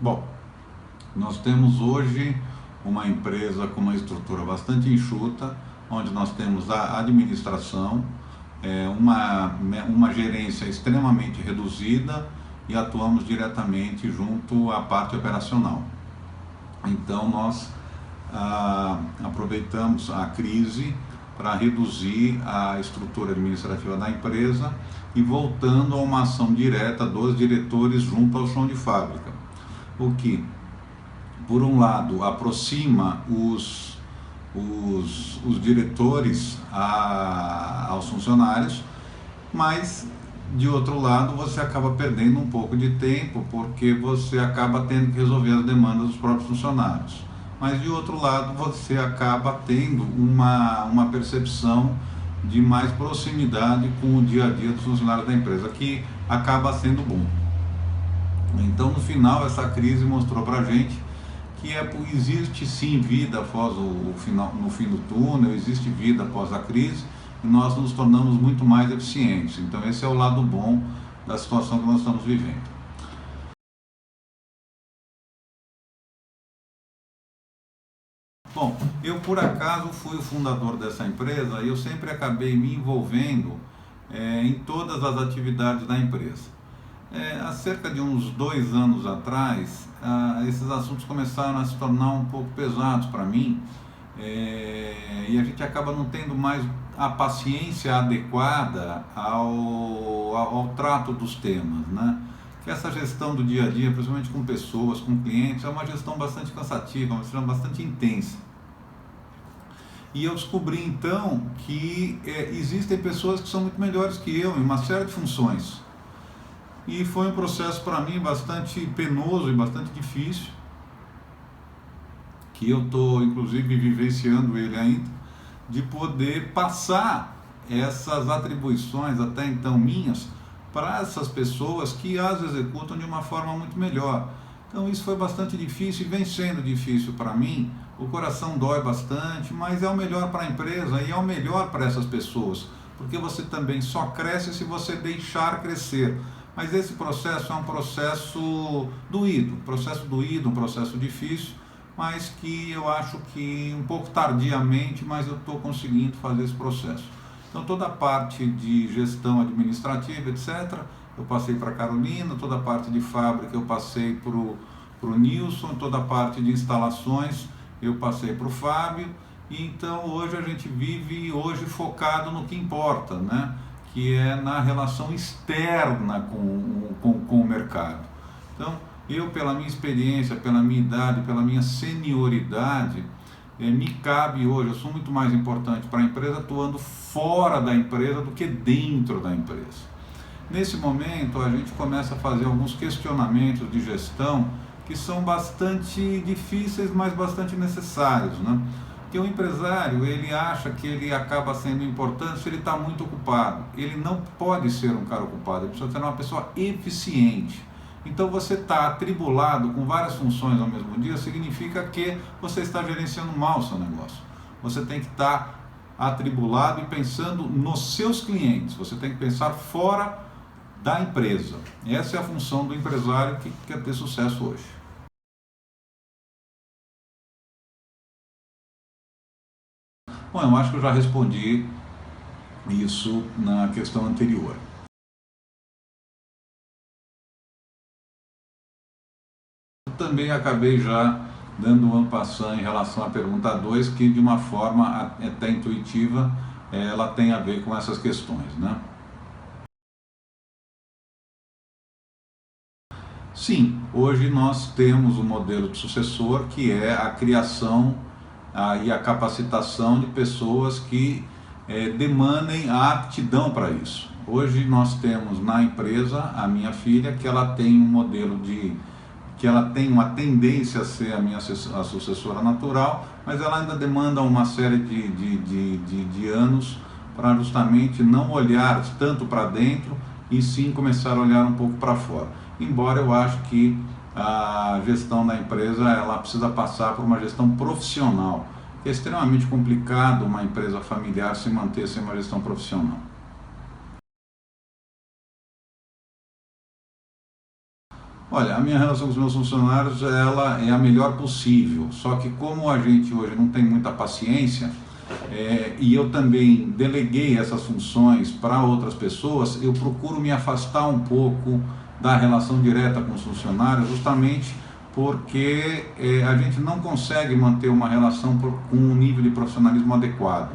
Bom, nós temos hoje uma empresa com uma estrutura bastante enxuta, onde nós temos a administração, uma gerência extremamente reduzida e atuamos diretamente junto à parte operacional. Então nós aproveitamos a crise para reduzir a estrutura administrativa da empresa e voltando a uma ação direta dos diretores junto ao chão de fábrica, o que, por um lado, aproxima os diretores aos funcionários, mas de outro lado você acaba perdendo um pouco de tempo porque você acaba tendo que resolver as demandas dos próprios funcionários. Mas de outro lado você acaba tendo uma percepção de mais proximidade com o dia a dia dos funcionários da empresa, que acaba sendo bom. Então no final essa crise mostrou para a gente que existe sim vida após no fim do túnel, existe vida após a crise, e nós nos tornamos muito mais eficientes. Então esse é o lado bom da situação que nós estamos vivendo. Bom, eu por acaso fui o fundador dessa empresa e eu sempre acabei me envolvendo em todas as atividades da empresa. Há cerca de uns 2 anos atrás, esses assuntos começaram a se tornar um pouco pesados para mim, e a gente acaba não tendo mais a paciência adequada ao trato dos temas, né? Que essa gestão do dia a dia, principalmente com pessoas, com clientes, é uma gestão bastante cansativa, uma gestão bastante intensa. E eu descobri então que existem pessoas que são muito melhores que eu em uma série de funções. E foi um processo para mim bastante penoso e bastante difícil, que eu estou inclusive vivenciando ele ainda, de poder passar essas atribuições até então minhas para essas pessoas que as executam de uma forma muito melhor. Então isso foi bastante difícil e vem sendo difícil para mim. O coração dói bastante, mas é o melhor para a empresa e é o melhor para essas pessoas, porque você também só cresce se você deixar crescer. Mas esse processo é um processo doído, um processo difícil, mas que eu acho que um pouco tardiamente, mas eu estou conseguindo fazer esse processo. Então toda a parte de gestão administrativa, etc., eu passei para a Carolina, toda a parte de fábrica eu passei para o Nilson, toda a parte de instalações eu passei para o Fábio, e então hoje a gente vive focado no que importa, né? Que é na relação externa com o mercado. Então, eu, pela minha experiência, pela minha idade, pela minha senioridade, me cabe hoje, eu sou muito mais importante para a empresa atuando fora da empresa do que dentro da empresa. Nesse momento, a gente começa a fazer alguns questionamentos de gestão que são bastante difíceis, mas bastante necessários, né? Porque o empresário, ele acha que ele acaba sendo importante se ele está muito ocupado. Ele não pode ser um cara ocupado, ele precisa ser uma pessoa eficiente. Então você está atribulado com várias funções ao mesmo dia, significa que você está gerenciando mal o seu negócio. Você tem que estar atribulado e pensando nos seus clientes, você tem que pensar fora da empresa. Essa é a função do empresário que quer ter sucesso hoje. Bom, eu acho que eu já respondi isso na questão anterior. Eu também acabei já dando um passant em relação à pergunta 2, que de uma forma até intuitiva, ela tem a ver com essas questões, né? Sim, hoje nós temos um modelo de sucessor que é a criação e a capacitação de pessoas que demandem a aptidão para isso. Hoje nós temos na empresa a minha filha, que ela tem um modelo que ela tem uma tendência a ser a sucessora natural, mas ela ainda demanda uma série de anos para justamente não olhar tanto para dentro e sim começar a olhar um pouco para fora. Embora eu acho que a gestão da empresa ela precisa passar por uma gestão profissional. É extremamente complicado uma empresa familiar se manter sem uma gestão profissional. Olha, a minha relação com os meus funcionários, ela é a melhor possível, só que como a gente hoje não tem muita paciência, e eu também deleguei essas funções para outras pessoas, eu procuro me afastar um pouco da relação direta com os funcionários, justamente porque a gente não consegue manter uma relação com um nível de profissionalismo adequado.